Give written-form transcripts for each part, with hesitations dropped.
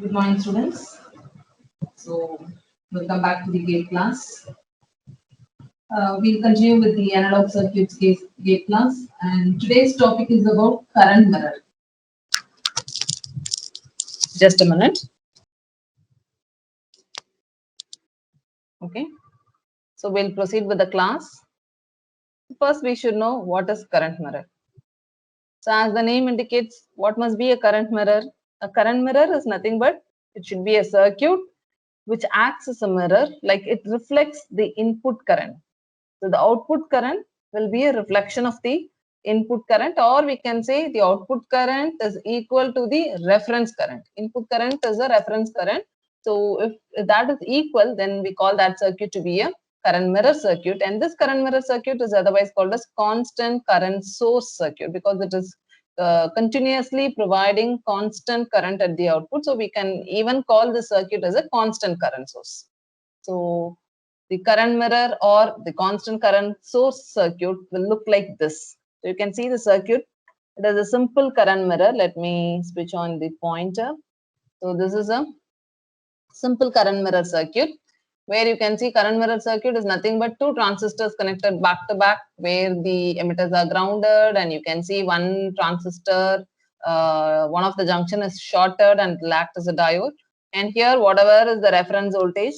Good morning, students. So, welcome back to the GATE class. We'll continue with the analog circuits GATE class, and today's topic is about current mirror. Just a minute. Okay. So, we'll proceed with the class. First, we should know what is current mirror. So, as the name indicates, what must be a current mirror? A current mirror is nothing but it should be a circuit which acts as a mirror, like it reflects the input current. So the output current will be a reflection of the input current, or we can say the output current is equal to the reference current. Input current is a reference current. So if that is equal, then we call that circuit to be a current mirror circuit. And this current mirror circuit is otherwise called as constant current source circuit because it is continuously providing constant current at the output. So we can even call the circuit as a constant current source. So the current mirror or the constant current source circuit will look like this. So you can see the circuit. It is a simple current mirror. Let me switch on the pointer. So this is a simple current mirror circuit where you can see current mirror circuit is nothing but two transistors connected back to back where the emitters are grounded, and you can see one transistor, one of the junction is shorted and will act as a diode. And here whatever is the reference voltage,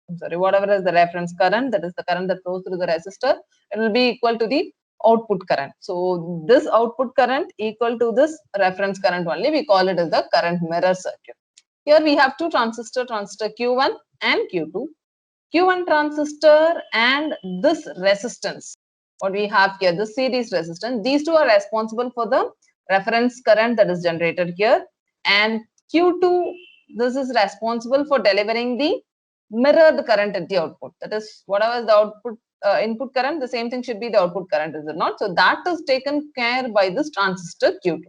whatever is the reference current, that is the current that flows through the resistor, it will be equal to the output current. So this output current equal to this reference current only, we call it as the current mirror circuit. Here we have two transistor Q1 and Q2. Q1 transistor and this resistance, what we have here, this series resistance, these two are responsible for the reference current that is generated here, and Q2, this is responsible for delivering the mirrored current at the output. That is, whatever is the output input current, the same thing should be the output current, is it not? So that is taken care by this transistor Q2.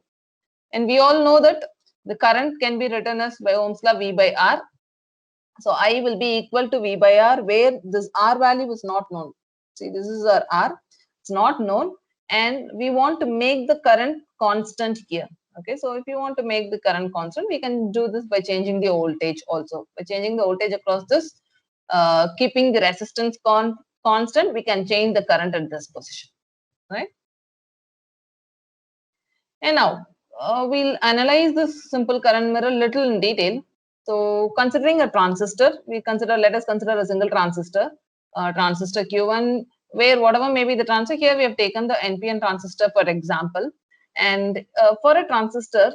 And we all know that the current can be written as by Ohm's law V by R. So I will be equal to V by R, where this R value is not known. See, this is our R, it's not known, and we want to make the current constant here. Okay, so if you want to make the current constant, we can do this by changing the voltage also. By changing the voltage across this, keeping the resistance constant, we can change the current at this position, right? And now we'll analyze this simple current mirror little in detail. So considering a transistor, let us consider a single transistor, transistor Q1, where whatever may be the transistor, here we have taken the NPN transistor for example. And for a transistor,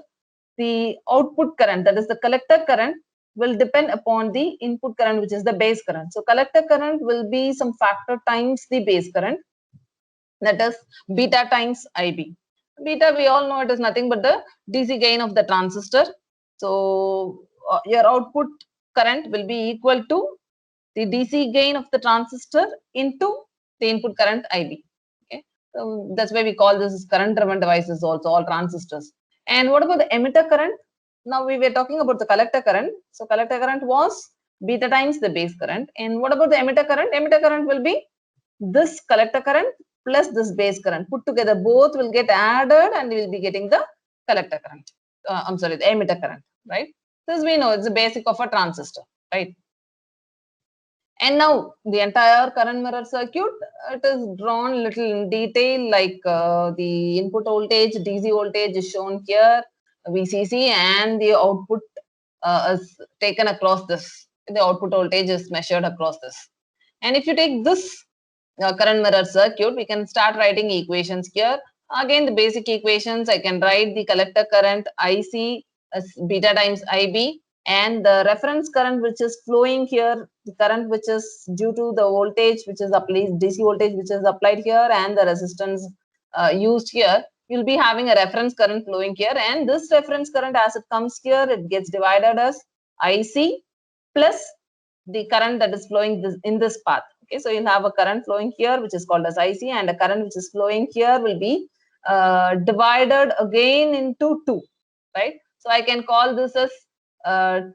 the output current, that is the collector current, will depend upon the input current, which is the base current. So collector current will be some factor times the base current, that is beta times IB. Beta, we all know it is nothing but the DC gain of the transistor. So your output current will be equal to the DC gain of the transistor into the input current IB. Okay, so that's why we call this current driven devices also, all transistors. And what about the emitter current? Now we were talking about the collector current. So collector current was beta times the base current. And what about the emitter current? Emitter current will be this collector current plus this base current put together, both will get added and we will be getting the collector current. The emitter current, right? This we know, it's the basic of a transistor, right? And now the entire current mirror circuit, it is drawn little in detail, like the input voltage, DC voltage is shown here, VCC, and the output is taken across this. The output voltage is measured across this. And if you take this current mirror circuit, we can start writing equations here. Again, the basic equations, I can write the collector current IC as beta times IB, and the reference current which is flowing here, the current which is due to the voltage which is applied, DC voltage which is applied here, and the resistance used here, you'll be having a reference current flowing here, and this reference current as it comes here, it gets divided as IC plus the current that is flowing in this path. Okay, so you'll have a current flowing here which is called as IC, and a current which is flowing here will be divided again into two, right? So I can call this as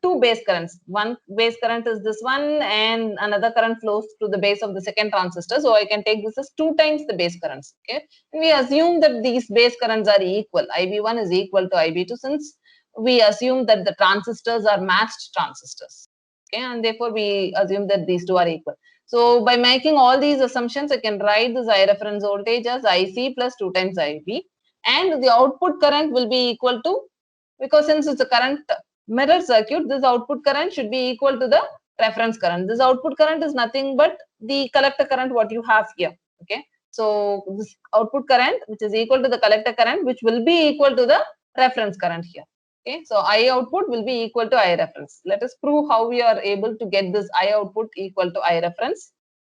two base currents. One base current is this one, and another current flows to the base of the second transistor. So I can take this as 2 times the base currents. Okay, and we assume that these base currents are equal. IB1 is equal to IB2, since we assume that the transistors are matched transistors. Okay, and therefore we assume that these two are equal. So by making all these assumptions, I can write this I reference voltage as IC plus 2 times IB, and the output current will be equal to, because since it's a current mirror circuit, this output current should be equal to the reference current. This output current is nothing but the collector current what you have here. Okay, so this output current, which is equal to the collector current, which will be equal to the reference current here. Okay, so I output will be equal to I reference. Let us prove how we are able to get this I output equal to I reference.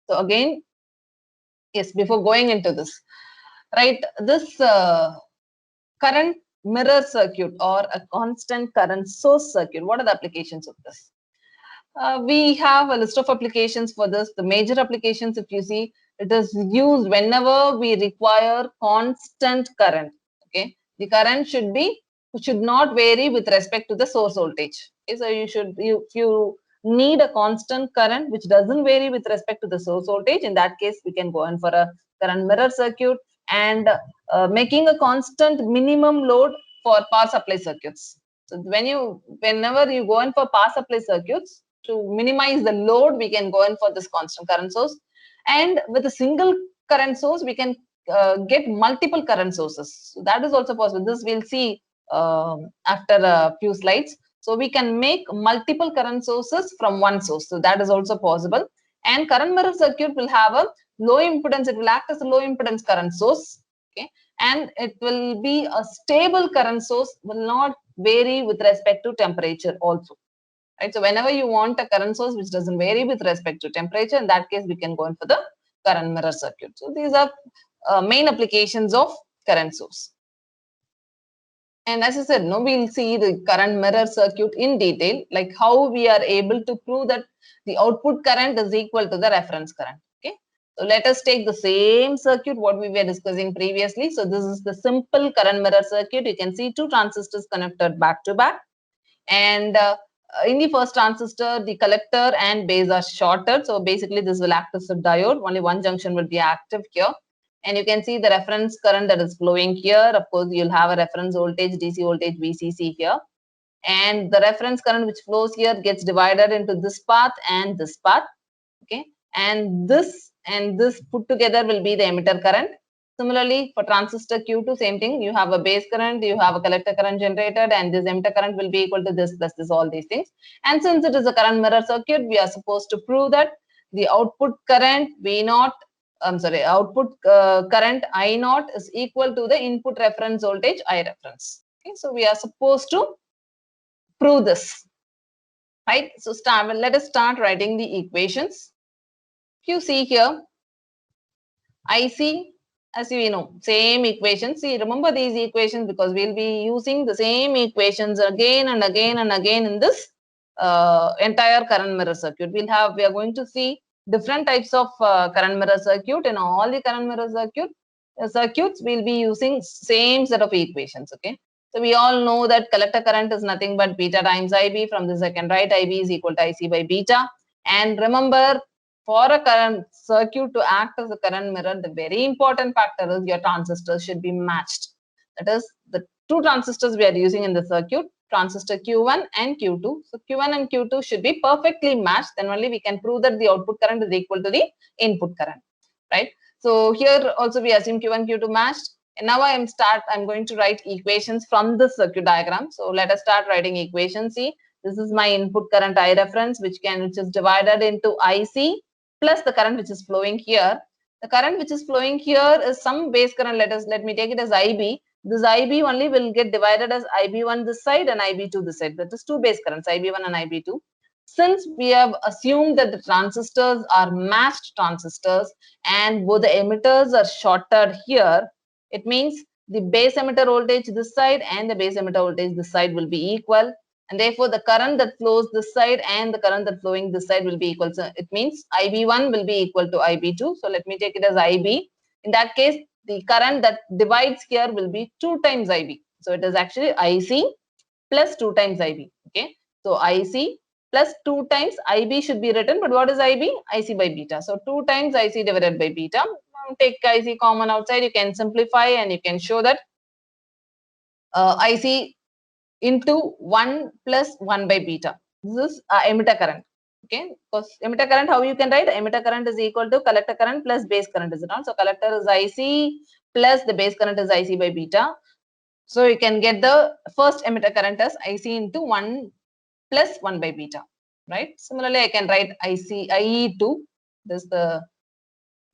So again, yes, before going into this, right, this current mirror circuit or a constant current source circuit, what are the applications of this? We have a list of applications for this. The major applications, if you see, it is used whenever we require constant current. Okay, the current should not vary with respect to the source voltage. Okay, so if you need a constant current which doesn't vary with respect to the source voltage, in that case we can go in for a current mirror circuit, and making a constant minimum load for power supply circuits. So whenever you go in for power supply circuits, to minimize the load, we can go in for this constant current source. And with a single current source, we can get multiple current sources. So that is also possible. This we'll see after a few slides. So we can make multiple current sources from one source. So that is also possible. And current mirror circuit will have a low impedance. It will act as a low impedance current source. Okay, and it will be a stable current source, will not vary with respect to temperature also. Right, so whenever you want a current source which doesn't vary with respect to temperature, in that case we can go in for the current mirror circuit. So these are main applications of current source. And as I said, no, we'll see the current mirror circuit in detail, like how we are able to prove that the output current is equal to the reference current. Okay, so let us take the same circuit what we were discussing previously. So this is the simple current mirror circuit. You can see two transistors connected back to back, and in the first transistor, the collector and base are shorted. So basically this will act as a diode. Only one junction will be active here. And you can see the reference current that is flowing here. Of course, you'll have a reference voltage, DC voltage, VCC here. And the reference current which flows here gets divided into this path and this path. Okay. And this put together will be the emitter current. Similarly, for transistor Q2, same thing. You have a base current, you have a collector current generated, and this emitter current will be equal to this plus this, all these things. And since it is a current mirror circuit, we are supposed to prove that the output current output current I0 is equal to the input reference voltage I reference. Okay, so we are supposed to prove this, right? So let us start writing the equations. If you see here, IC, as you know, same equations. See, remember these equations because we'll be using the same equations again and again and again in this entire current mirror circuit. We are going to see different types of current mirror circuit. In all the current mirror circuits, we'll be using same set of equations. Okay. So we all know that collector current is nothing but beta times IB. From this I can write IB is equal to IC by beta. And remember, for a current circuit to act as a current mirror, the very important factor is your transistors should be matched. That is, the two transistors we are using in the circuit, transistor Q1 and Q2. So Q1 and Q2 should be perfectly matched. Then only we can prove that the output current is equal to the input current, right? So here also we assume Q1, Q2 matched. And now I'm going to write equations from the circuit diagram. So let us start writing equations. See, this is my input current I reference, which is divided into IC plus the current which is flowing here. The current which is flowing here is some base current. Let me take it as IB. This IB only will get divided as IB1 this side and IB2 this side. That is two base currents, IB1 and IB2. Since we have assumed that the transistors are matched transistors and both the emitters are shorted here, it means the base emitter voltage this side and the base emitter voltage this side will be equal. And therefore, the current that flows this side and the current that flowing this side will be equal. So it means IB1 will be equal to IB2. So let me take it as IB. In that case, the current that divides here will be 2 times IB. So it is actually IC plus 2 times IB. Okay. So IC plus 2 times IB should be written. But what is IB? IC by beta. So 2 times IC divided by beta. Take IC common outside. You can simplify and you can show that IC into 1 plus 1 by beta. This is emitter current. Okay, because emitter current, how you can write? Emitter current is equal to collector current plus base current, is it not? So collector is IC plus the base current is IC by beta. So you can get the first emitter current as IC into 1 plus 1 by beta, right? Similarly, I can write IE2, this is the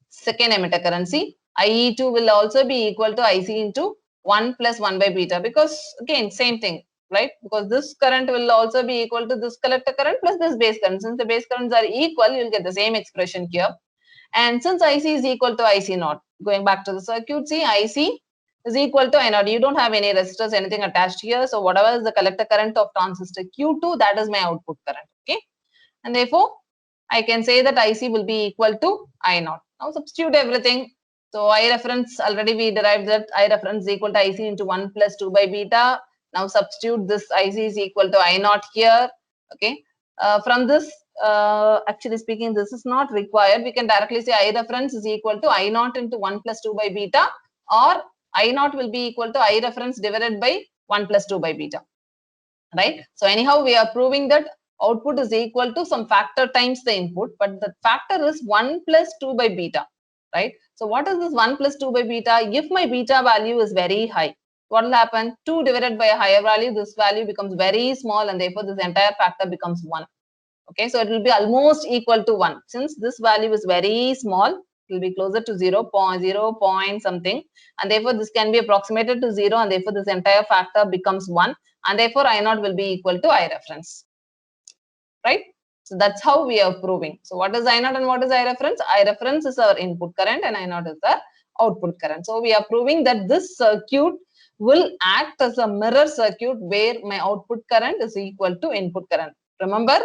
second emitter current. See, IE2 will also be equal to IC into 1 plus 1 by beta, because again, same thing, right? Because this current will also be equal to this collector current plus this base current. Since the base currents are equal, you'll get the same expression here. And since IC is equal to IC naught, going back to the circuit, see, IC is equal to I naught. You don't have any resistors, anything attached here. So whatever is the collector current of transistor Q2, that is my output current. Okay. And therefore, I can say that IC will be equal to I naught. Now substitute everything. So I reference, already we derived that I reference is equal to IC into 1 plus 2 by beta. Now substitute this IC is equal to I naught here. Okay. From this, actually speaking, this is not required. We can directly say I reference is equal to I naught into 1 plus 2 by beta, or I naught will be equal to I reference divided by 1 plus 2 by beta, right? So anyhow, we are proving that output is equal to some factor times the input, but the factor is 1 plus 2 by beta, right? So what is this 1 plus 2 by beta? If my beta value is very high, what will happen? 2 divided by a higher value, this value becomes very small, and therefore this entire factor becomes 1. Okay, so it will be almost equal to 1. Since this value is very small, it will be closer to 0, 0 point something, and therefore this can be approximated to 0, and therefore this entire factor becomes 1, and therefore I naught will be equal to I reference, right? So that's how we are proving. So what is I naught and what is I reference? I reference is our input current and I naught is the output current. So we are proving that this circuit will act as a mirror circuit where my output current is equal to input current. Remember,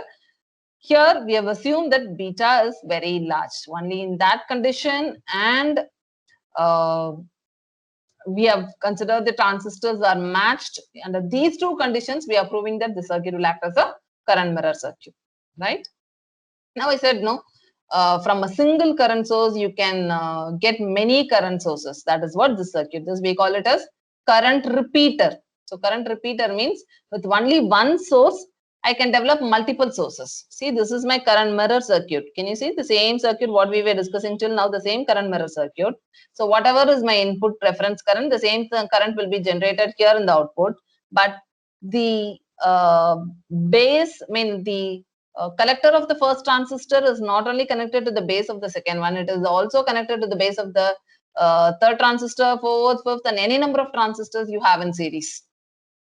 here we have assumed that beta is very large. Only in that condition, and we have considered the transistors are matched. Under these two conditions, we are proving that the circuit will act as a current mirror circuit, right? Now I said no. From a single current source, you can get many current sources. That is what this circuit is. We call it as current repeater. So current repeater means with only one source, I can develop multiple sources. See, this is my current mirror circuit. Can you see the same circuit what we were discussing till now, the same current mirror circuit. So whatever is my input reference current, the same current will be generated here in the output. But the base, I mean the collector of the first transistor is not only connected to the base of the second one, it is also connected to the base of the third transistor, fourth, fifth, and any number of transistors you have in series.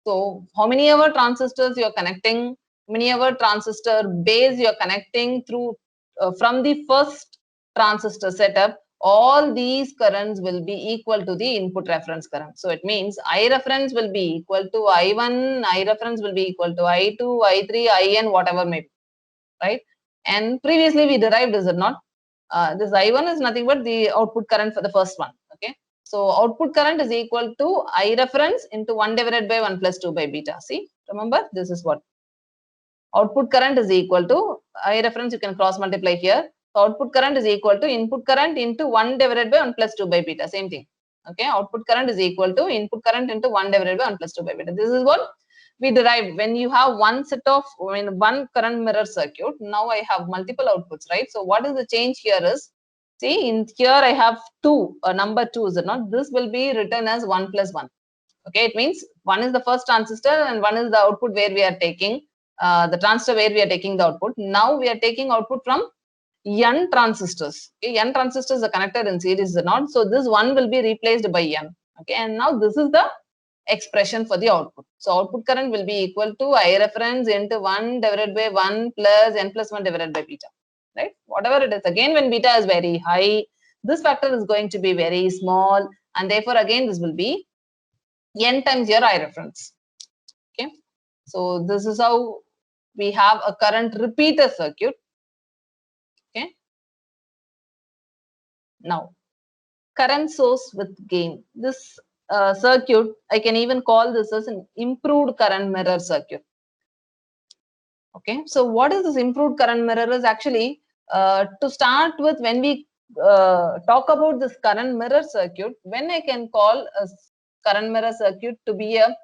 So how many ever transistors you are connecting, many ever transistor base you are connecting through from the first transistor setup, all these currents will be equal to the input reference current. So it means I reference will be equal to I1, I reference will be equal to I2, I3, IN, whatever may be, right? And previously we derived, is it not? This I1 is nothing but the output current for the first one, okay? So output current is equal to I reference into 1 divided by 1 plus 2 by beta. See, remember, this is what output current is equal to I reference, you can cross multiply here. So output current is equal to input current into 1 divided by 1 plus 2 by beta, same thing. Okay, output current is equal to input current into 1 divided by 1 plus 2 by beta. This is what we derived when you have one set of, I mean, one current mirror circuit. Now I have multiple outputs, right? So what is the change here is, see, in here I have 2, number 2, is it not? This will be written as 1 plus 1. Okay, it means 1 is the first transistor and 1 is the output where we are taking the transistor where we are taking the output. Now we are taking output from N transistors. Okay, N transistors are connected in series or not. So this 1 will be replaced by N. Okay, and now this is the expression for the output. So output current will be equal to I reference into 1 divided by 1 plus N plus 1 divided by beta. Right? Whatever it is. Again, when beta is very high, this factor is going to be very small, and therefore again this will be N times your I reference. Okay. So this is how we have a current repeater circuit. Okay. Now, current source with gain. This circuit, I can even call this as an improved current mirror circuit. Okay. So what is this improved current mirror is actually, to start with, when we talk about this current mirror circuit, when I can call a current mirror circuit to be a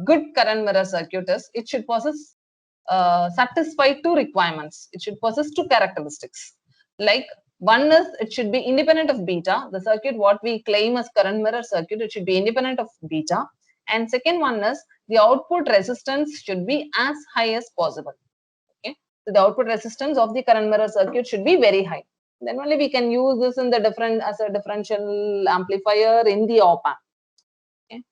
good current mirror circuit is it should possess satisfy two requirements. It should possess two characteristics. Like one is it should be independent of beta. The circuit what we claim as current mirror circuit, it should be independent of beta. And second one is the output resistance should be as high as possible. Okay, so the output resistance of the current mirror circuit should be very high. Then only we can use this in the different as a differential amplifier in the op amp. Okay,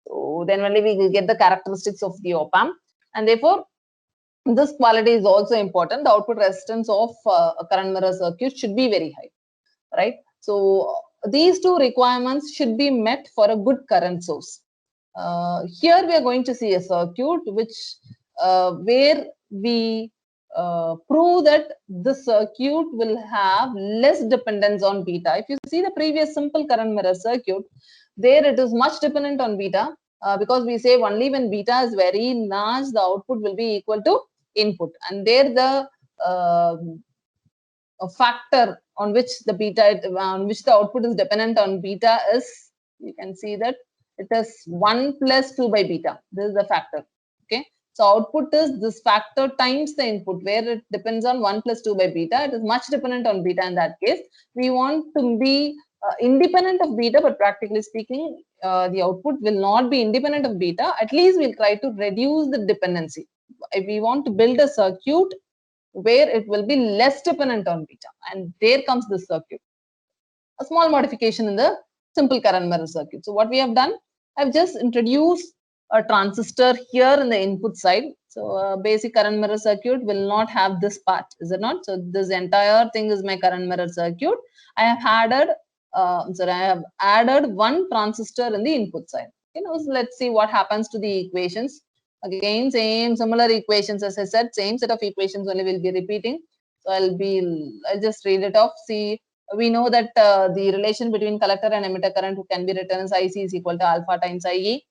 so then only we will get the characteristics of the op amp, and therefore this quality is also important. The output resistance of a current mirror circuit should be very high, right? So these two requirements should be met for a good current source. Here we are going to see a circuit which where we prove that the circuit will have less dependence on beta. If you see the previous simple current mirror circuit, there it is much dependent on beta because we say only when beta is very large, the output will be equal to input, and there the a factor on which the beta on which the output is dependent on beta is, you can see that it is 1 plus 2 by beta. This is the factor. Okay, so output is this factor times the input, where it depends on 1 plus 2 by beta. It is much dependent on beta in that case. We want to be independent of beta, but practically speaking, the output will not be independent of beta. At least we'll try to reduce the dependency. If we want to build a circuit where it will be less dependent on beta, and there comes this circuit. A small modification in the simple current mirror circuit. So what we have done, I've just introduced a transistor here in the input side. So a basic current mirror circuit will not have this part, is it not? So this entire thing is my current mirror circuit. I have added one transistor in the input side. So let's see what happens to the equations. Again, similar equations as I said, same set of equations only will be repeating. So I'll just read it off. See, we know that the relation between collector and emitter current can be written as IC is equal to alpha times IE.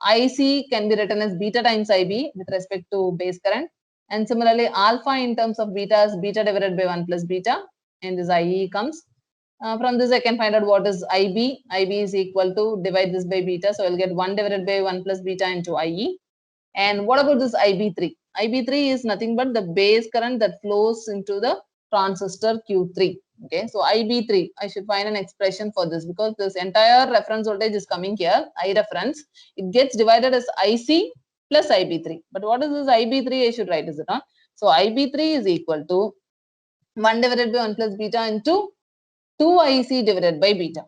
IC can be written as beta times IB with respect to base current. And similarly, alpha in terms of beta is beta divided by 1 plus beta. And this IE comes. From this, I can find out what is IB. IB is equal to divide this by beta. So I'll get 1 divided by 1 plus beta into IE. And what about this IB3? IB3 is nothing but the base current that flows into the transistor Q3. Okay, so IB3, I should find an expression for this because this entire reference voltage is coming here, I reference. It gets divided as IC plus IB3. But what is this IB3? I should write, is it not? So IB3 is equal to 1 divided by 1 plus beta into 2IC divided by beta.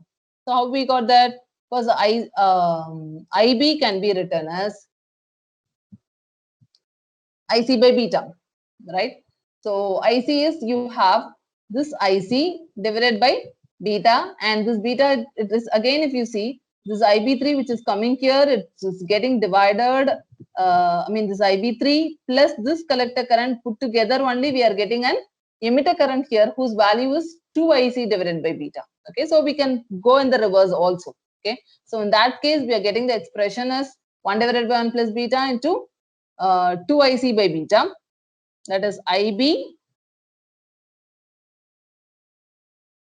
So how we got that? Because IB can be written as IC by beta, right? So IC is, you have this IC divided by beta, and this beta, it is again, if you see this IB3 which is coming here, it's getting divided. This IB3 plus this collector current put together only, we are getting an emitter current here whose value is 2IC divided by beta. Okay, so we can go in the reverse also. Okay, so in that case, we are getting the expression as 1 divided by 1 plus beta into 2IC by beta, that is IB.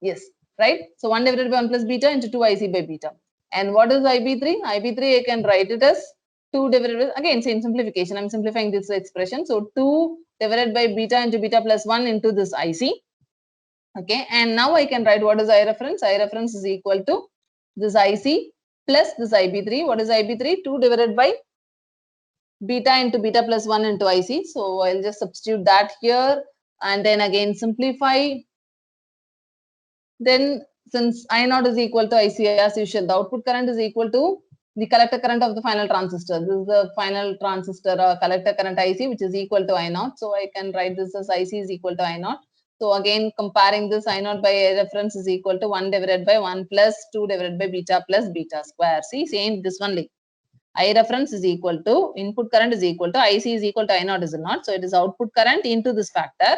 Yes, right? So 1 divided by 1 plus beta into 2IC by beta. And what is IB3? IB3, I can write it as 2 divided by, again, same simplification. I'm simplifying this expression. So 2 divided by beta into beta plus 1 into this IC. Okay, and now I can write what is I reference. I reference is equal to this IC plus this IB3. What is IB3? 2 divided by beta into beta plus 1 into IC. So I'll just substitute that here and then again simplify. Then since I0 is equal to IC as usual, the output current is equal to the collector current of the final transistor. This is the final transistor collector current IC, which is equal to I0. So I can write this as IC is equal to I0. So again, comparing this I0 by I reference is equal to 1 divided by 1 plus 2 divided by beta plus beta square. See, same this one. I reference is equal to input current is equal to IC is equal to I0, is it not? So it is output current into this factor.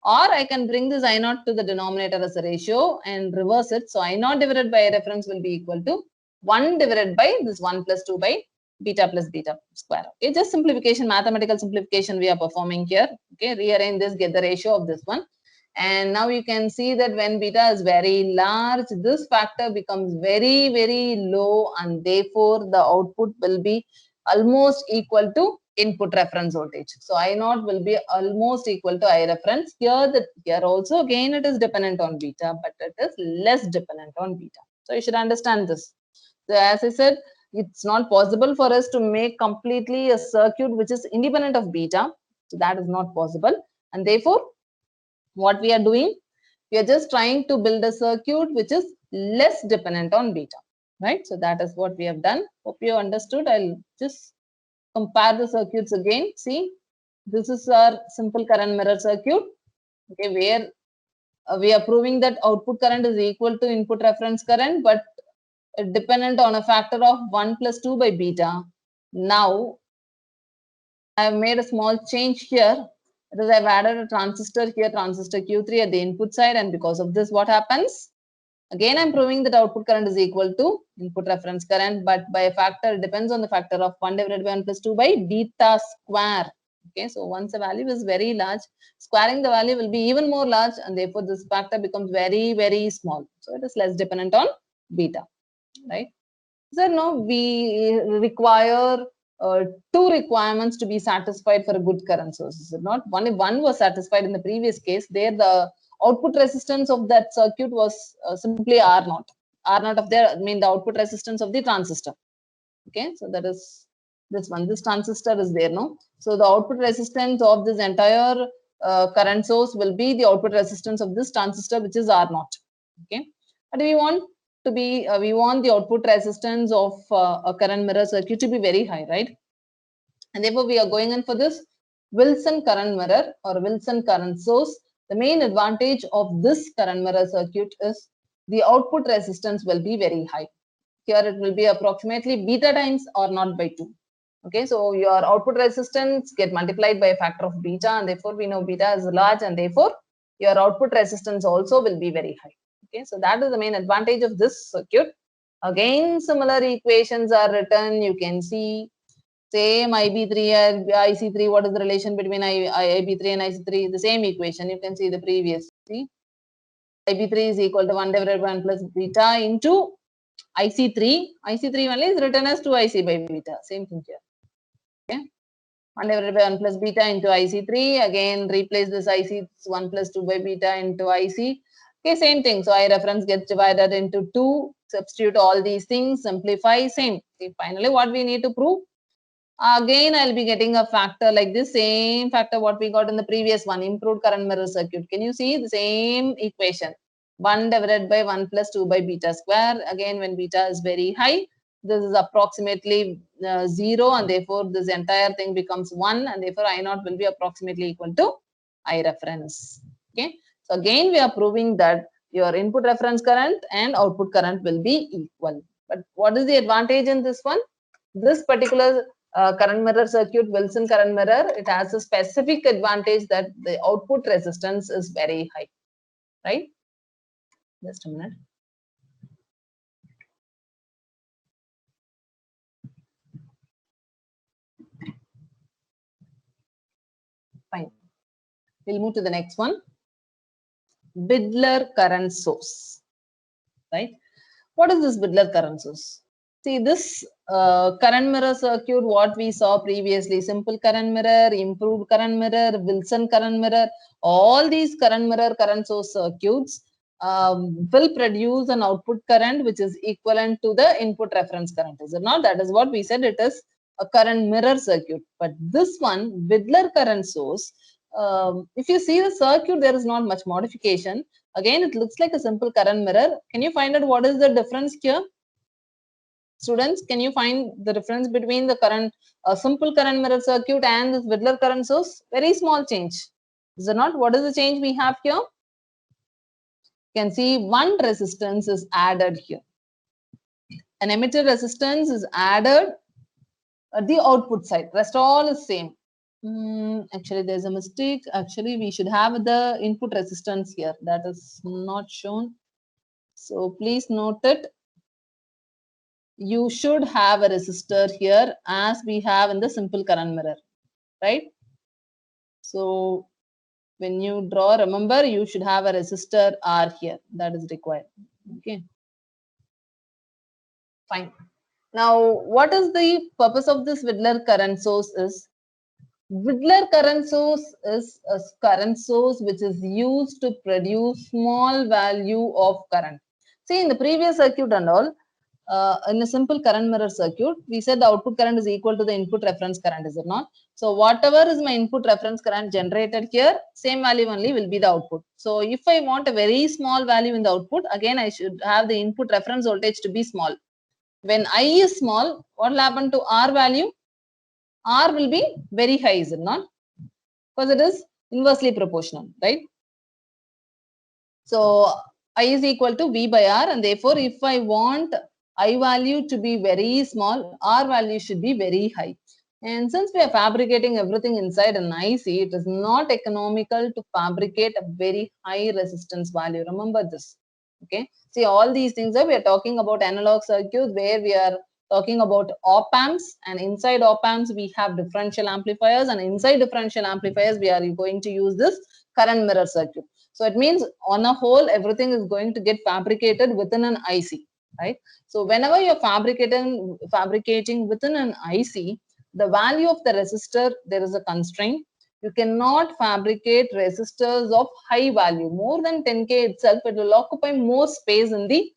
Or I can bring this I0 to the denominator as a ratio and reverse it. So I0 divided by I reference will be equal to 1 divided by this 1 plus 2 by beta plus beta square. Okay, just simplification, mathematical simplification we are performing here. Okay, rearrange this, get the ratio of this one. And now you can see that when beta is very large, this factor becomes very, very low, and therefore the output will be almost equal to input reference voltage. So I naught will be almost equal to I reference. Here also again it is dependent on beta, but it is less dependent on beta. So you should understand this. So as I said, it's not possible for us to make completely a circuit which is independent of beta. So that is not possible. And therefore, what we are doing, we are just trying to build a circuit which is less dependent on beta, right? So that is what we have done. Hope you understood. I'll just compare the circuits again. See, this is our simple current mirror circuit, okay, where we are proving that output current is equal to input reference current, but dependent on a factor of 1 plus 2 by beta. Now, I have made a small change here. Because I've added a transistor here, transistor Q3 at the input side, and because of this, what happens? Again, I'm proving that output current is equal to input reference current, but by a factor, it depends on the factor of 1 divided by 1 plus 2 by beta square. Okay, so once the value is very large, squaring the value will be even more large, and therefore this factor becomes very, very small. So it is less dependent on beta, right? So no, we require two requirements to be satisfied for a good current source. Is it not? One was satisfied in the previous case. There, the output resistance of that circuit was simply R naught. R naught of the, I mean, the output resistance of the transistor. Okay, so that is this one. This transistor is there, no? So the output resistance of this entire current source will be the output resistance of this transistor, which is R naught. Okay, but we want to be, we want the output resistance of a current mirror circuit to be very high, right? And therefore, we are going in for this Wilson current mirror or Wilson current source. The main advantage of this current mirror circuit is the output resistance will be very high. Here it will be approximately beta times R naught by 2. Okay, so your output resistance get multiplied by a factor of beta, and therefore we know beta is large, and therefore your output resistance also will be very high. Okay, so that is the main advantage of this circuit. Again, similar equations are written. You can see same IB3 and IC3. What is the relation between IB3 and IC3? The same equation. You can see the previous. See, IB3 is equal to 1 divided by 1 plus beta into IC3. IC3 only is written as 2IC by beta. Same thing here. Okay. 1 divided by 1 plus beta into IC3. Again, replace this IC 1 plus 2 by beta into IC. Okay, same thing. So I reference gets divided into 2. Substitute all these things. Simplify. Same. Okay, finally, what we need to prove? Again, I'll be getting a factor like this. Same factor what we got in the previous one. Improved current mirror circuit. Can you see the same equation? 1 divided by 1 plus 2 by beta square. Again, when beta is very high, this is approximately 0, and therefore this entire thing becomes 1, and therefore I naught will be approximately equal to I reference. Okay. So again, we are proving that your input reference current and output current will be equal. But what is the advantage in this one? This particular current mirror circuit, Wilson current mirror, it has a specific advantage that the output resistance is very high, right? Just a minute. Fine. We'll move to the next one. Bidler current source, right? What is this Bidler current source? See, this current mirror circuit, what we saw previously, simple current mirror, improved current mirror, Wilson current mirror, all these current mirror current source circuits will produce an output current which is equivalent to the input reference current. Is it not? That is what we said, it is a current mirror circuit. But this one, Bidler current source, if you see the circuit, there is not much modification. Again, it looks like a simple current mirror. Can you find out what is the difference here? Students, can you find the difference between the current, simple current mirror circuit and this Bidler current source? Very small change. Is it not? What is the change we have here? You can see one resistance is added here. An emitter resistance is added at the output side. Rest all is same. Actually, there's a mistake. Actually, we should have the input resistance here. That is not shown. So please note it. You should have a resistor here as we have in the simple current mirror, right? So when you draw, remember, you should have a resistor R here. That is required. Okay. Fine. Now, what is the purpose of this Widler current source is, Widler current source is a current source which is used to produce small value of current. See, in the previous circuit and all, in a simple current mirror circuit, we said the output current is equal to the input reference current, is it not? So whatever is my input reference current generated here, same value only will be the output. So if I want a very small value in the output, again I should have the input reference voltage to be small. When I is small, what will happen to R value? R will be very high, is it not? Because it is inversely proportional, right? So I is equal to V by R, and therefore if I want I value to be very small, R value should be very high. And since we are fabricating everything inside an IC, it is not economical to fabricate a very high resistance value. Remember this. Okay. See, all these things are, we are talking about analog circuits where we are talking about op amps, and inside op amps we have differential amplifiers, and inside differential amplifiers we are going to use this current mirror circuit. So it means on a whole, everything is going to get fabricated within an IC, right? So whenever you're fabricating within an IC, the value of the resistor, there is a constraint. You cannot fabricate resistors of high value. More than 10K itself, it will occupy more space in the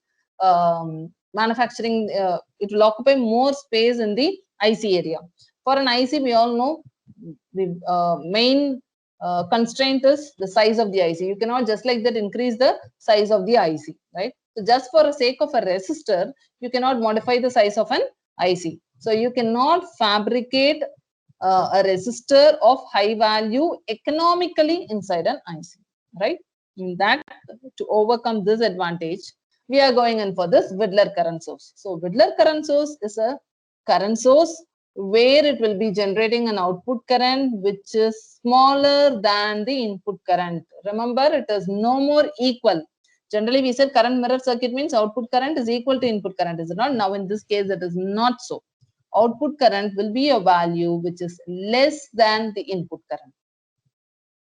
manufacturing, it will occupy more space in the IC area. For an IC, we all know the main constraint is the size of the IC. You cannot just like that increase the size of the IC, right? So just for the sake of a resistor, you cannot modify the size of an IC. So you cannot fabricate a resistor of high value economically inside an IC, right? In that, to overcome this advantage, we are going in for this Widler current source. So Widler current source is a current source where it will be generating an output current which is smaller than the input current. Remember, it is no more equal. Generally, we said current mirror circuit means output current is equal to input current, is it not? Now, in this case, it is not so. Output current will be a value which is less than the input current,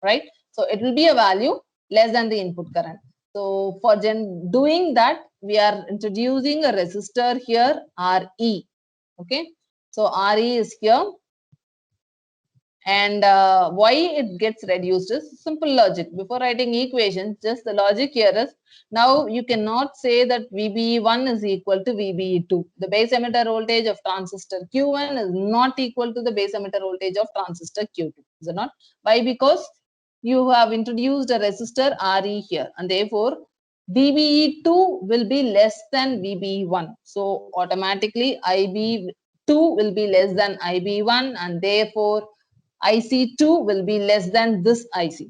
right? So it will be a value less than the input current. So for doing that, we are introducing a resistor here, Re. Okay, so Re is here. And why it gets reduced is simple logic. Before writing equations, just the logic here is, now you cannot say that VBE1 is equal to VBE2. The base emitter voltage of transistor Q1 is not equal to the base emitter voltage of transistor Q2. Is it not? Why? Because you have introduced a resistor Re here, and therefore VBE2 will be less than VBE1. So automatically IB2 will be less than IB1, and therefore IC2 will be less than this IC.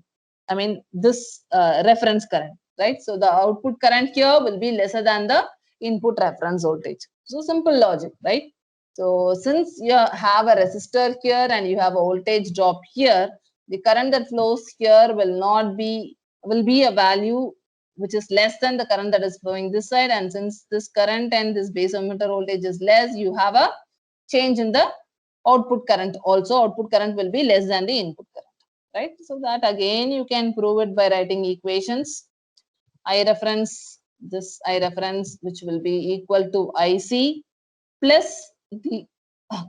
I mean, this reference current, right? So the output current here will be lesser than the input reference voltage. So simple logic, right? So since you have a resistor here and you have a voltage drop here, the current that flows here will be a value which is less than the current that is flowing this side. And since this current and this base emitter voltage is less, you have a change in the output current. Also, output current will be less than the input current, right? So that again you can prove it by writing equations. I reference, this I reference, which will be equal to IC plus the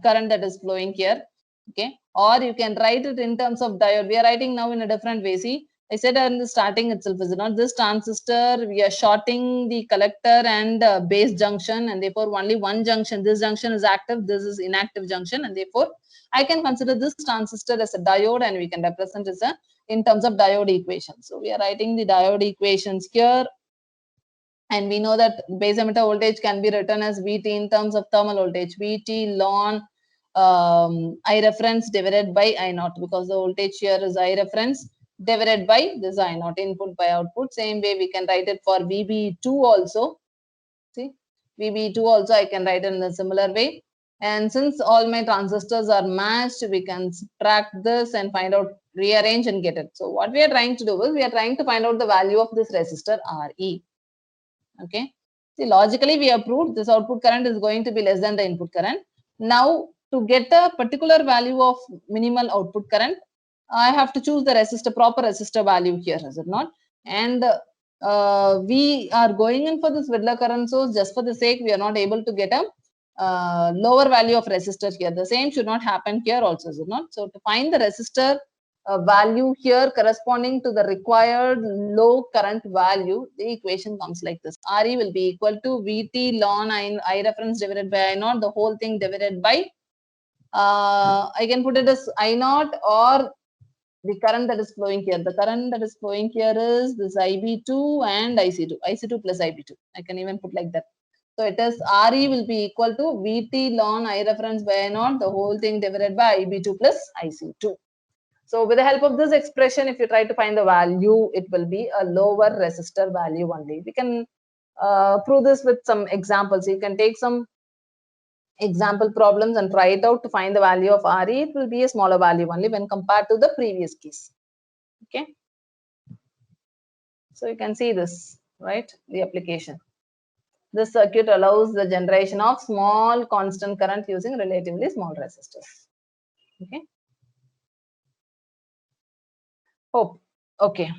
current that is flowing here. Okay, or you can write it in terms of diode. We are writing now in a different way. See, I said in the starting itself, is not this transistor, we are shorting the collector and base junction, and therefore only one junction, this junction is active, this is inactive junction, and therefore I can consider this transistor as a diode, and we can represent as a in terms of diode equation. So we are writing the diode equations here, and we know that base emitter voltage can be written as Vt in terms of thermal voltage, Vt ln I reference divided by I naught, because the voltage here is I reference divided by this I naught, input by output. Same way we can write it for VB2 also. See, VB2 also I can write in a similar way. And since all my transistors are matched, we can subtract this and find out, rearrange and get it. So what we are trying to do is, we are trying to find out the value of this resistor Re. Okay. See, logically we have proved this output current is going to be less than the input current. Now, to get a particular value of minimal output current, I have to choose the resistor, proper resistor value here, is it not? And we are going in for this Widler current source just for the sake we are not able to get a lower value of resistor here. The same should not happen here also, is it not? So to find the resistor value here corresponding to the required low current value, the equation comes like this. Re will be equal to Vt ln I reference divided by I naught, the whole thing divided by, I can put it as I naught or the current that is flowing here. The current that is flowing here is this Ib2 and IC2, IC2 plus Ib2. I can even put like that. So it is Re will be equal to Vt ln I reference by I naught, the whole thing divided by Ib2 plus IC2. So with the help of this expression, if you try to find the value, it will be a lower resistor value only. We can prove this with some examples. You can take some example problems and try it out to find the value of Re. It will be a smaller value only when compared to the previous case. Okay. So you can see this, right? The application. This circuit allows the generation of small constant current using relatively small resistors. Okay. Okay.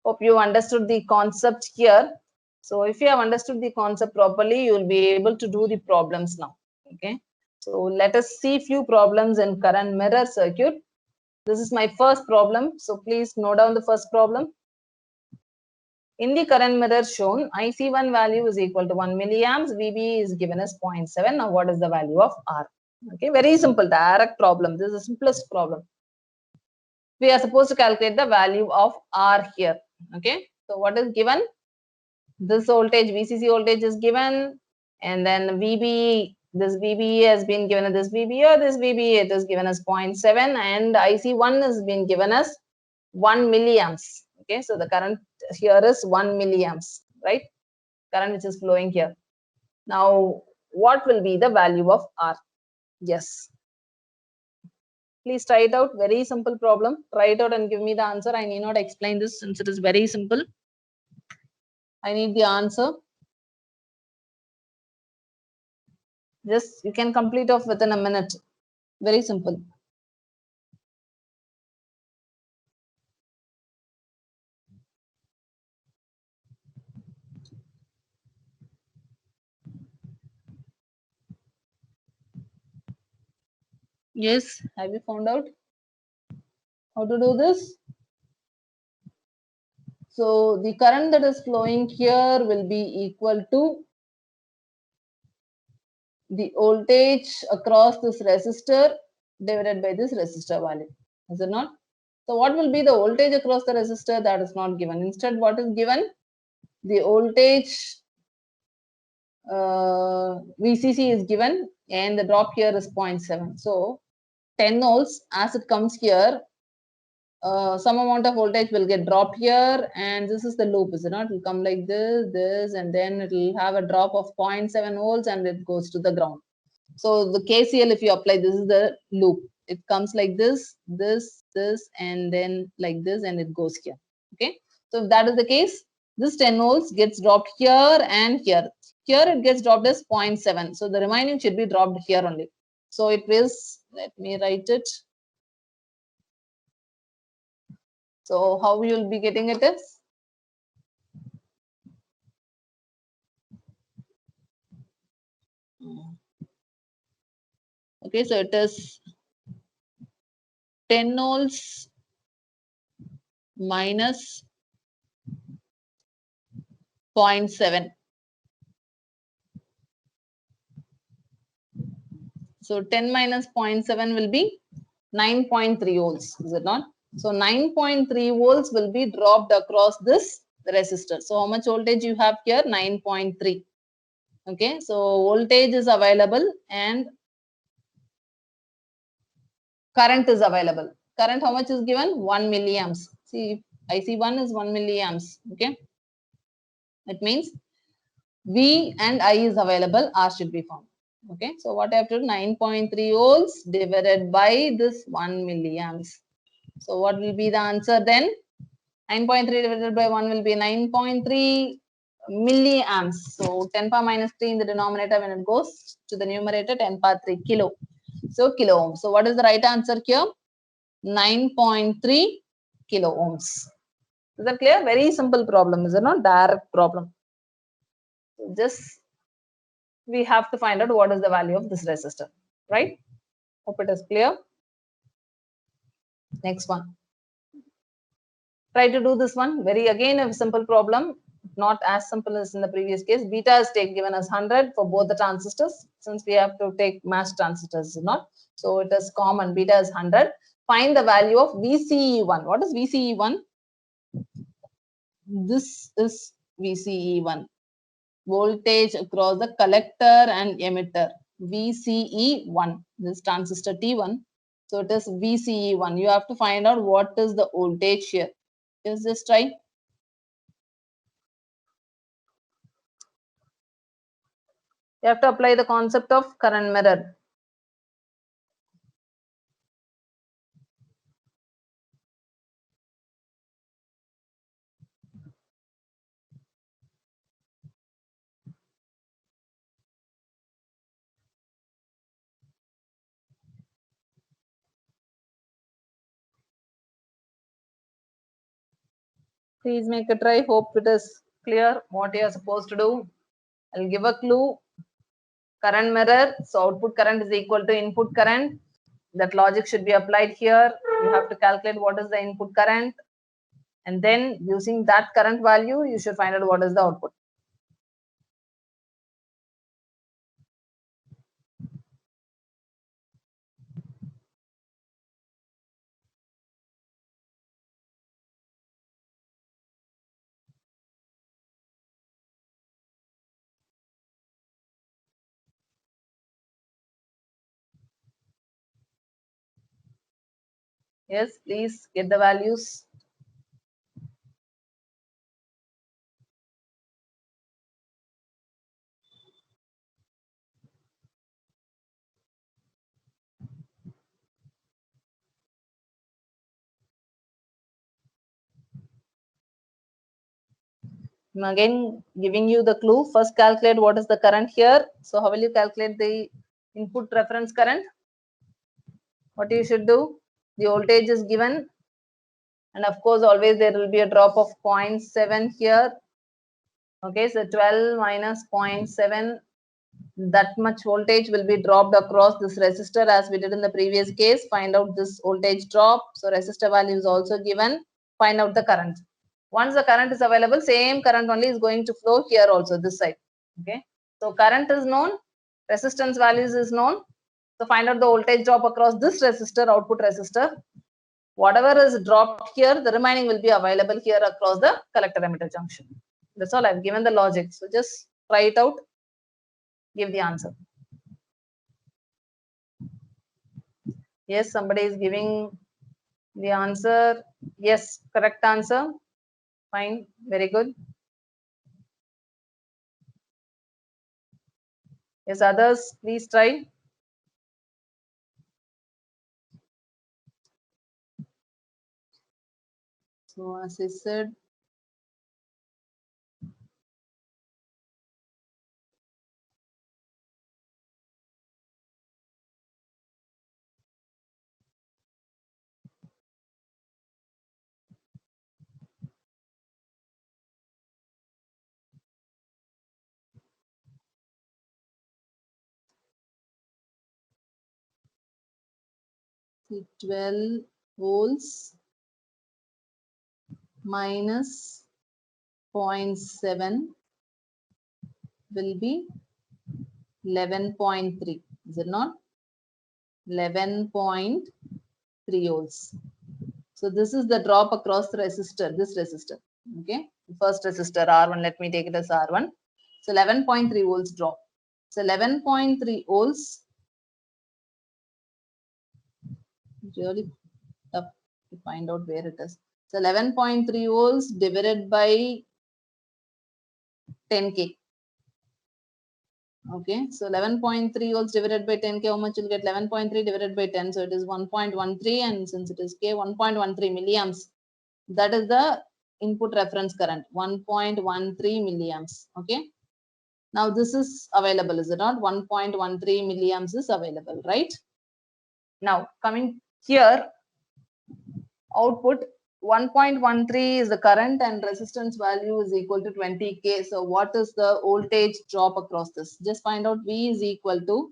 Hope you understood the concept here. So if you have understood the concept properly, you will be able to do the problems now. Okay. So let us see few problems in current mirror circuit. This is my first problem. So please note down the first problem. In the current mirror shown, IC1 value is equal to 1 milliamps. VB is given as 0.7. Now what is the value of R? Okay, very simple, direct problem. This is the simplest problem. We are supposed to calculate the value of R here. Okay, so what is given? This voltage, VCC voltage is given, and then VB, this VB has been given as this VB or this VB, it is given as 0.7, and IC1 has been given as 1 milliamps. Okay, so the current here is 1 milliamps, right? Current which is flowing here. Now, what will be the value of R? Yes. Please try it out. Very simple problem. Try it out and give me the answer. I need not explain this since it is very simple. I need the answer. Just you can complete off within a minute. Very simple. Yes, have you found out how to do this? So the current that is flowing here will be equal to the voltage across this resistor divided by this resistor value. Is it not? So what will be the voltage across the resistor? That is not given. Instead, what is given? The voltage VCC is given and the drop here is 0.7. So 10 volts as it comes here, some amount of voltage will get dropped here, and this is the loop, is it not? It will come like this, and then it will have a drop of 0.7 volts and it goes to the ground. So the KCL, if you apply, this is the loop. It comes like this, and then like this, and it goes here. Okay. So if that is the case, this 10 volts gets dropped here and here. Here it gets dropped as 0.7. So the remaining should be dropped here only. So it is, let me write it. So how you will be getting it is, okay, so it is 10 volts minus 0.7. So 10 minus 0.7 will be 9.3 volts, is it not? So 9.3 volts will be dropped across this resistor. So how much voltage you have here? 9.3. Okay, so voltage is available and current is available. Current how much is given? 1 milliamps. See, IC1 is 1 milliamps. Okay, it means V and I is available, R should be found. Okay, so what I have to do? 9.3 volts divided by this 1 milliamps. So what will be the answer then? 9.3 divided by 1 will be 9.3 milliamps. So 10 power minus 3 in the denominator, when it goes to the numerator, 10 power 3 kilo. So kilo ohms. So what is the right answer here? 9.3 kilo ohms. Is that clear? Very simple problem, is it not? Direct problem. Just we have to find out what is the value of this resistor, right? Hope it is clear. Next one. Try to do this one. Very again a simple problem, not as simple as in the previous case. Beta is given as 100 for both the transistors. Since we have to take matched transistors, not so it is common. Beta is 100. Find the value of VCE1. What is VCE1? This is VCE1. Voltage across the collector and emitter. VCE1. This transistor T1. So it is VCE1. You have to find out what is the voltage here. Just try. You have to apply the concept of current mirror. Please make a try. Hope it is clear what you are supposed to do. I'll give a clue. Current mirror. So output current is equal to input current. That logic should be applied here. You have to calculate what is the input current. And then using that current value, you should find out what is the output. Yes, please get the values. I'm again giving you the clue. First calculate what is the current here. So how will you calculate the input reference current? What you should do? The voltage is given. And of course, always there will be a drop of 0.7 here. Okay, so 12 minus 0.7, that much voltage will be dropped across this resistor as we did in the previous case. Find out this voltage drop. So resistor value is also given. Find out the current. Once the current is available, same current only is going to flow here also, this side. Okay, so current is known, resistance values is known. So find out the voltage drop across this resistor, output resistor. Whatever is dropped here, the remaining will be available here across the collector emitter junction. That's all. I've given the logic. So just try it out. Give the answer. Yes, somebody is giving the answer. Yes, correct answer. Fine. Very good. Yes, others, please try. So as I said, the 12 volts minus 0.7 will be 11.3. Is it not? 11.3 volts. So this is the drop across the resistor, this resistor. Okay, first resistor R1, let me take it as R1. So 11.3 volts drop. So 11.3 volts, really tough to find out where it is. So 11.3 volts divided by 10K. Okay, so 11.3 volts divided by 10K, how much you'll get? 11.3 divided by 10, so it is 1.13, and since it is K, 1.13 milliamps. That is the input reference current, 1.13 milliamps. Okay, now this is available, is it not? 1.13 milliamps is available, right? Now coming here, output 1.13 is the current and resistance value is equal to 20K. So what is the voltage drop across this? Just find out V is equal to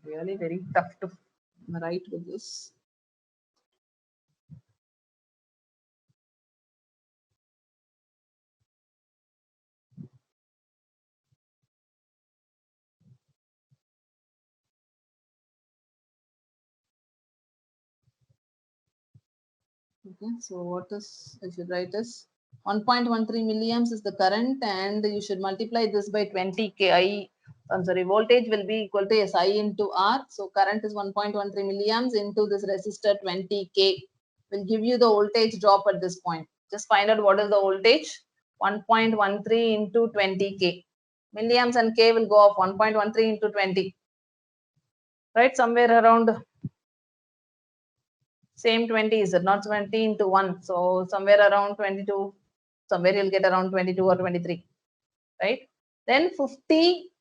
really very tough to write with this. Okay, so what is, I should write is 1.13 milliamps is the current and you should multiply this by 20 K. I'm sorry, voltage will be equal to SI into R. So current is 1.13 milliamps into this resistor 20 K will give you the voltage drop at this point. Just find out what is the voltage. 1.13 into 20 K. Milliamps and K will go off 1.13 into 20. Right, somewhere around same 20 is it not 20 into 1, so somewhere around 22, somewhere you'll get around 22 or 23, right? Then 50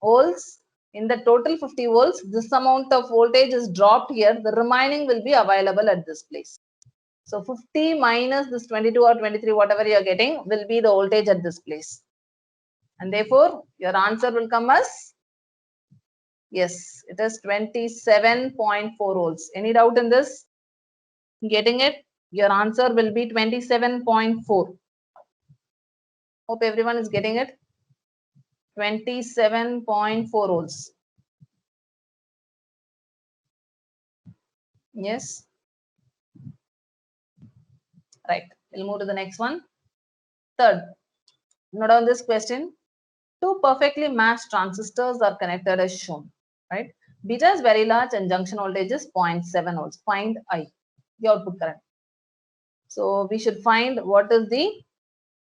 volts, in the total 50 volts, this amount of voltage is dropped here, the remaining will be available at this place. So 50 minus this 22 or 23, whatever you are getting, will be the voltage at this place, and therefore your answer will come as, yes, it is 27.4 volts. Any doubt in this? Getting it? Your answer will be 27.4. Hope everyone is getting it. 27.4 volts. Yes. Right. We'll move to the next one. Third, note down this question. Two perfectly matched transistors are connected as shown. Right. Beta is very large and junction voltage is 0.7 volts. Find I, the output current. So we should find what is the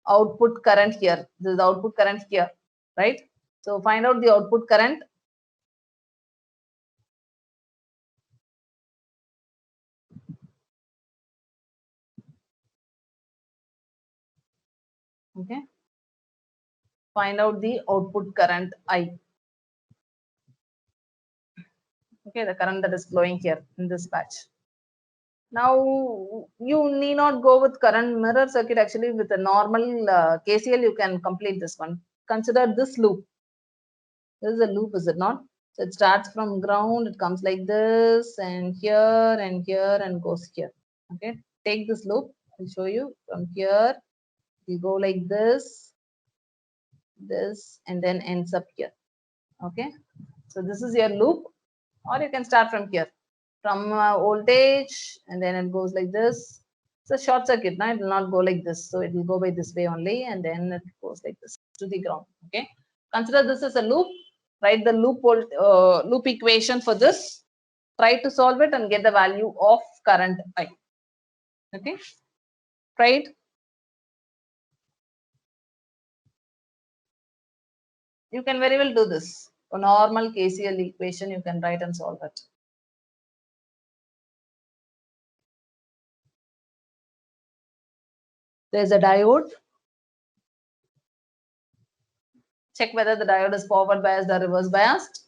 output current here. This is the output current here, right? So find out the output current. Okay. Find out the output current I. Okay, the current that is flowing here in this patch. Now you need not go with current mirror circuit. Actually, with a normal KCL, you can complete this one. Consider this loop. This is a loop, is it not? So it starts from ground, it comes like this, and here, and goes here. Okay, take this loop. I'll show you from here. You go like this, and then ends up here. Okay, so this is your loop, or you can start from here, from voltage, and then it goes like this. It's a short circuit. Now it will not go like this, so it will go by this way only, and then it goes like this to the ground. Okay, consider this as a loop. Write the loop equation for this. Try to solve it and get the value of current I. Okay, right? You can very well do this. A normal KCL equation you can write and solve it. There's a diode. Check whether the diode is forward biased or reverse biased.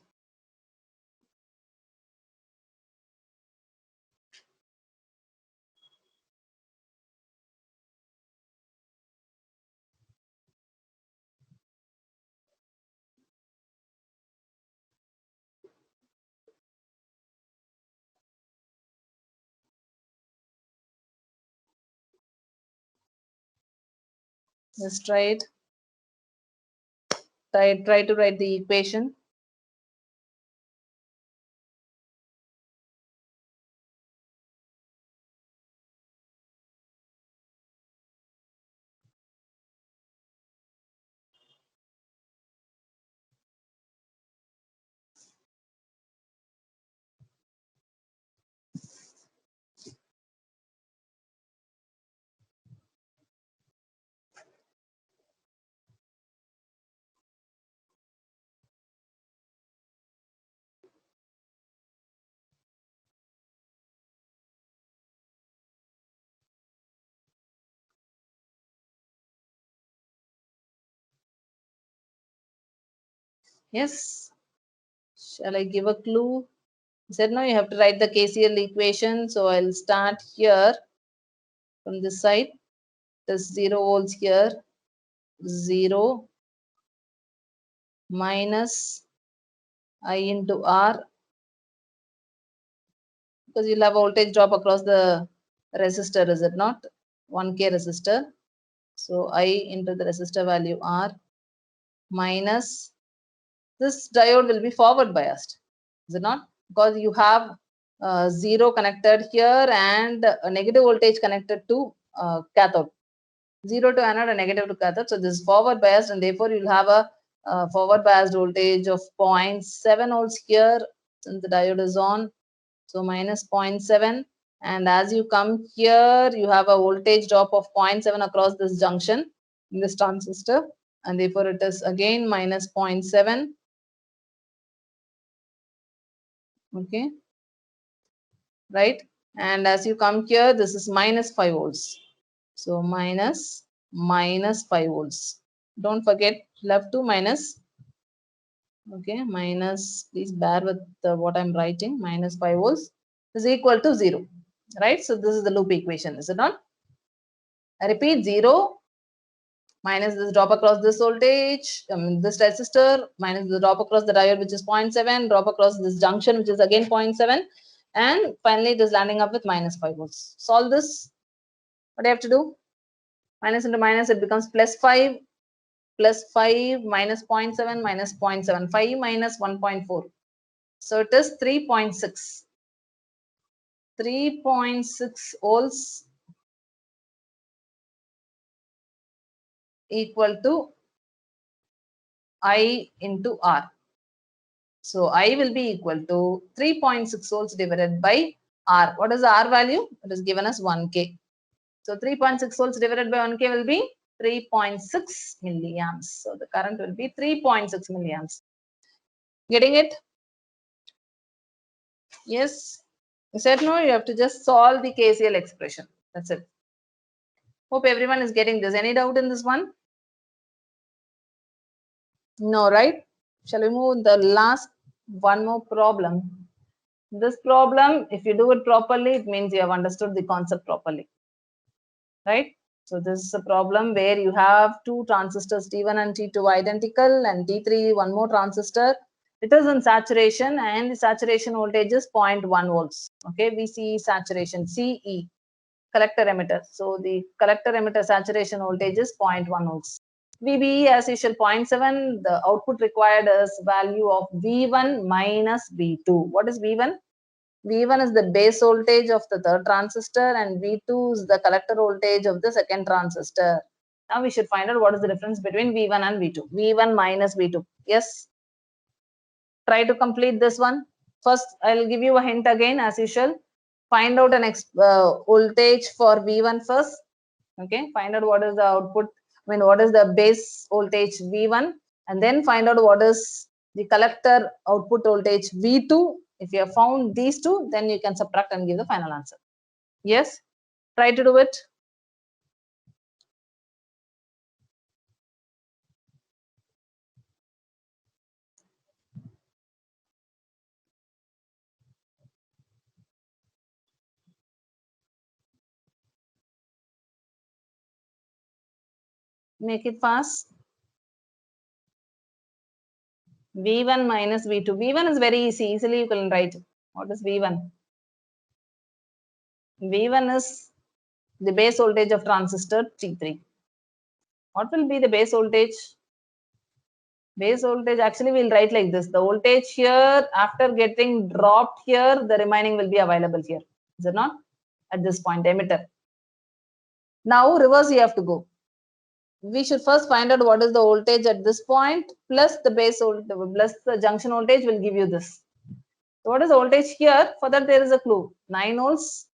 Just try it. Try to write the equation. Yes. Shall I give a clue? He said, no, you have to write the KCL equation. So I'll start here from this side. There's 0 volts here. 0 minus I into R, because you'll have voltage drop across the resistor, is it not? 1K resistor. So I into the resistor value R minus, this diode will be forward biased, is it not? Because you have 0 connected here and a negative voltage connected to cathode. 0 to anode and negative to cathode. So this is forward biased, and therefore you'll have a forward biased voltage of 0.7 volts here since the diode is on. So minus 0.7. And as you come here, you have a voltage drop of 0.7 across this junction in this transistor. And therefore it is again minus 0.7. Okay. Right. And as you come here, this is minus 5 volts. So minus 5 volts. Don't forget left to minus. Okay, minus, please bear with what I'm writing. Minus 5 volts is equal to 0. Right. So this is the loop equation, is it not? I repeat, 0 minus this drop across this voltage, this resistor, minus the drop across the diode, which is 0.7, drop across this junction, which is again 0.7, and finally it is landing up with minus 5 volts. Solve this. What do you have to do? Minus into minus, it becomes plus 5, plus 5 minus 0.7 minus 0.7, 5 minus 1.4. So it is 3.6. 3.6 volts equal to I into R. So I will be equal to 3.6 volts divided by R. What is the R value? It is given as 1K. So 3.6 volts divided by 1K will be 3.6 milliamps. So the current will be 3.6 milliamps. Getting it? Yes. You said no, you have to just solve the KCL expression. That's it. Hope everyone is getting this. Any doubt in this one? No, right? Shall we move the last one more problem? This problem, if you do it properly, it means you have understood the concept properly. Right? So this is a problem where you have two transistors T1 and T2 identical, and T3 one more transistor. It is in saturation and the saturation voltage is 0.1 volts. Okay, VCE saturation, CE, collector emitter. So the collector emitter saturation voltage is 0.1 volts. VBE as usual 0.7. The output required is value of V1 minus V2. What is V1? V1 is the base voltage of the third transistor and V2 is the collector voltage of the second transistor. Now we should find out what is the difference between V1 and V2. V1 minus V2. Yes. Try to complete this one. First, I'll give you a hint again as usual. Find out an voltage for V1 first. Okay. Find out what is the output. What is the base voltage V1, and then find out what is the collector output voltage V2. If you have found these two, then you can subtract and give the final answer. Yes, try to do it. Make it fast. V1 minus V2. V1 is very easy. Easily you can write. What is V1? V1 is the base voltage of transistor T3. What will be the base voltage? Base voltage, actually we'll write like this. The voltage here, after getting dropped here, the remaining will be available here. Is it not? At this point, emitter. Now reverse you have to go. We should first find out what is the voltage at this point plus the base voltage plus the junction voltage will give you this. So what is the voltage here? For that there is a clue. 9 volts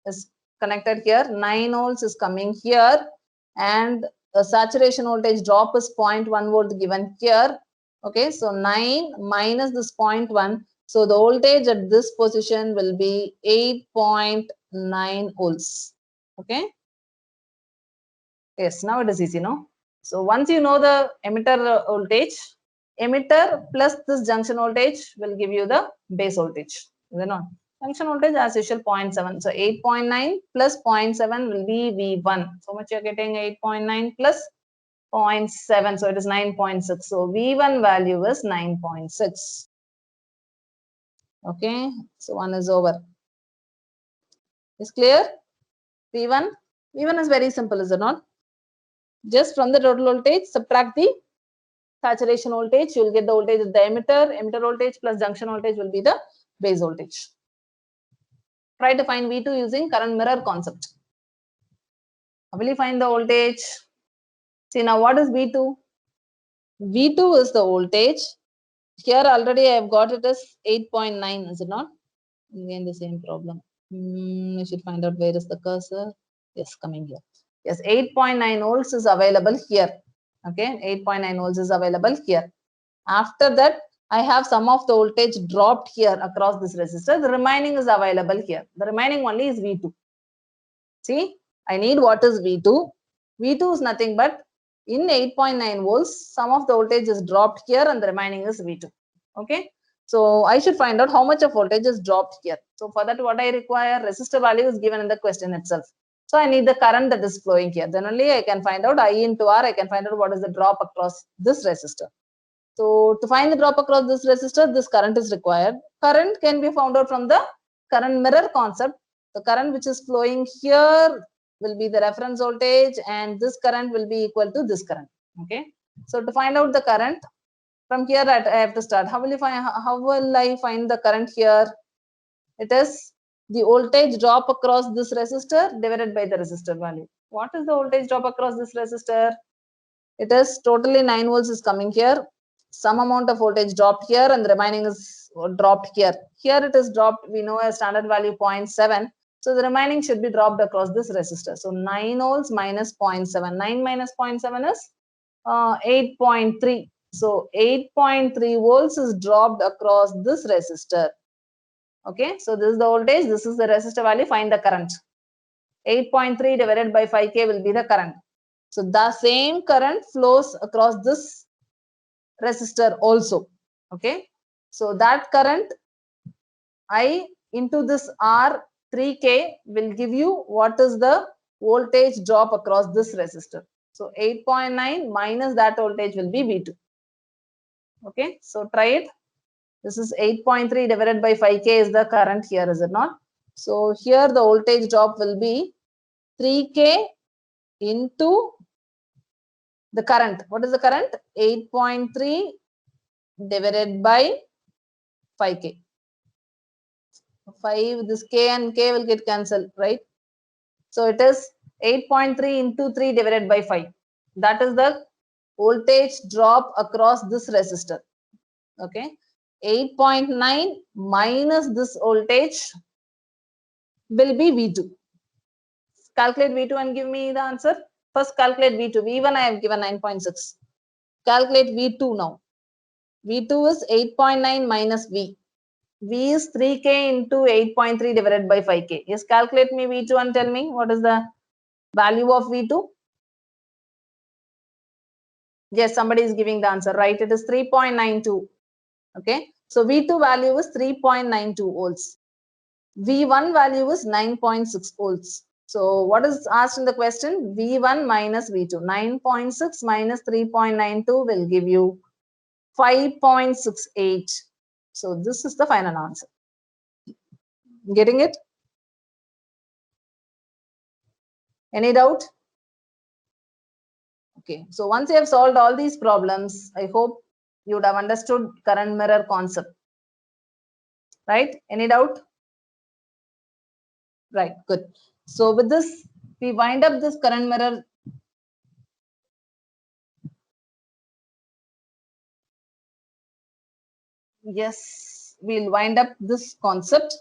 is connected here. 9 volts is coming here, and the saturation voltage drop is 0.1 volt given here. Okay, so 9 minus this 0.1. So the voltage at this position will be 8.9 volts. Okay. Yes, now it is easy, no? So once you know the emitter voltage, emitter plus this junction voltage will give you the base voltage. Is it not? Junction voltage as usual 0.7. So 8.9 plus 0.7 will be V1. So much you're getting 8.9 plus 0.7. So it is 9.6. So V1 value is 9.6. Okay. So one is over. Is clear? V1? V1 is very simple, is it not? Just from the total voltage, subtract the saturation voltage, you will get the voltage of the emitter. Emitter voltage plus junction voltage will be the base voltage. Try to find V2 using current mirror concept. How will you find the voltage? See now what is V2? V2 is the voltage. Here already I have got it as 8.9, is it not? Again the same problem. I should find out where is the cursor. Yes, coming here. Yes, 8.9 volts is available here. Okay, 8.9 volts is available here. After that, I have some of the voltage dropped here across this resistor. The remaining is available here. The remaining only is V2. See, I need what is V2. V2 is nothing but in 8.9 volts, some of the voltage is dropped here and the remaining is V2. Okay. So I should find out how much of voltage is dropped here. So for that, what I require, resistor value is given in the question itself. So I need the current that is flowing here. Then only I can find out I into R. I can find out what is the drop across this resistor. So to find the drop across this resistor, this current is required. Current can be found out from the current mirror concept. The current which is flowing here will be the reference voltage and this current will be equal to this current. Okay. So to find out the current, from here I have to start. How will I find the current here? It is the voltage drop across this resistor divided by the resistor value. What is the voltage drop across this resistor? It is totally 9 volts is coming here. Some amount of voltage dropped here and the remaining is dropped here. Here it is dropped, we know a standard value 0.7. So the remaining should be dropped across this resistor. So 9 volts minus 0.7. 9 minus 0.7 is 8.3. So 8.3 volts is dropped across this resistor. Okay, so this is the voltage, this is the resistor value, find the current. 8.3 divided by 5K will be the current. So the same current flows across this resistor also. Okay, so that current I into this R 3K will give you what is the voltage drop across this resistor. So 8.9 minus that voltage will be V2. Okay, so try it. This is 8.3 divided by 5K is the current here, is it not? So here the voltage drop will be 3K into the current. What is the current? 8.3 divided by 5K. 5, this K and K will get cancelled, right? So it is 8.3 into 3 divided by 5. That is the voltage drop across this resistor. Okay. 8.9 minus this voltage will be V2. Calculate V2 and give me the answer. First calculate V2. V1 I have given 9.6. Calculate V2 now. V2 is 8.9 minus V. V is 3K into 8.3 divided by 5K. Yes, calculate me V2 and tell me what is the value of V2. Yes, somebody is giving the answer, right? It is 3.92. Okay. So V2 value is 3.92 volts. V1 value is 9.6 volts. So what is asked in the question? V1 minus V2. 9.6 minus 3.92 will give you 5.68. So this is the final answer. Getting it? Any doubt? Okay. So once you have solved all these problems, I hope you would have understood current mirror concept. Right? Any doubt? Right. Good. So with this, we wind up this current mirror. Yes, we'll wind up this concept.